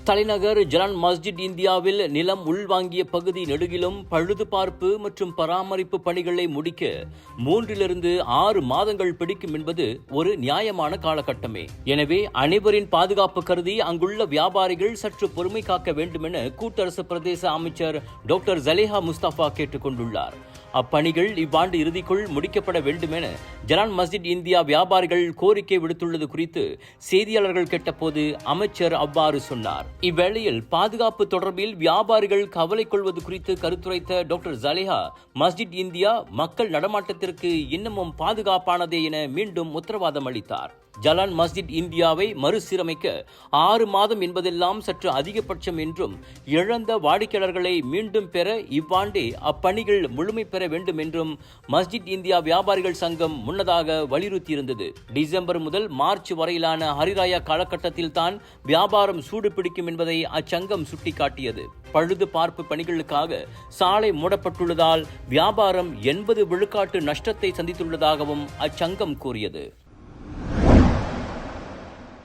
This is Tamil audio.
தலைநகர் ஜலான் மஸ்ஜித் இந்தியாவில் நிலம் உள்வாங்கிய பகுதி நெடுகிலும் பழுதுபார்ப்பு மற்றும் பராமரிப்பு பணிகளை முடிக்க 3 to 6 மாதங்கள் பிடிக்கும் என்பது ஒரு நியாயமான காலகட்டமே. எனவே அனைவரின் பாதுகாப்பு கருதி அங்குள்ள வியாபாரிகள் சற்று பொறுமை காக்க வேண்டும் என கூட்டரசு பிரதேச அமைச்சர் டாக்டர் ஜலேஹா முஸ்தபா கேட்டுக் கொண்டுள்ளார். அப்பணிகள் இவ்வாண்டு இறுதிக்குள் முடிக்கப்பட வேண்டும் என ஜலான் மஸ்ஜித் இந்தியா வியாபாரிகள் கோரிக்கை விடுத்துள்ளது குறித்து செய்தியாளர்கள் கேட்டபோது அமைச்சர் அவ்வாறு சொன்னார். இவ்வேளையில் பாதுகாப்பு தொடர்பில் வியாபாரிகள் கவலை கொள்வது குறித்து கருத்துரைத்த டாக்டர் ஜலேஹா, மஸ்ஜித் இந்தியா மக்கள் நடமாட்டத்திற்கு இன்னமும் பாதுகாப்பானதே என மீண்டும் உத்தரவாதம் அளித்தார். ஜலான் மஸ்ஜித் இந்தியாவை மறுசீரமைக்க 6 மாதம் என்பதெல்லாம் சற்று அதிகபட்சம் என்றும், இழந்த வாடிக்கையாளர்களை மீண்டும் பெற இவ்வாண்டே அப்பணிகள் முழுமை பெற வேண்டும் என்றும் மஸ்ஜித் இந்தியா வியாபாரிகள் சங்கம் முன்னதாக வலியுறுத்தியிருந்தது. டிசம்பர் முதல் மார்ச் வரையிலான ஹரிராயா காலகட்டத்தில் தான் வியாபாரம் சூடு பிடிக்கும் என்பதை அச்சங்கம் சுட்டிக்காட்டியது. பழுது பார்ப்பு பணிகளுக்காக சாலை மூடப்பட்டுள்ளதால் வியாபாரம் 80 விழுக்காட்டு நஷ்டத்தை சந்தித்துள்ளதாகவும் அச்சங்கம் கூறியது.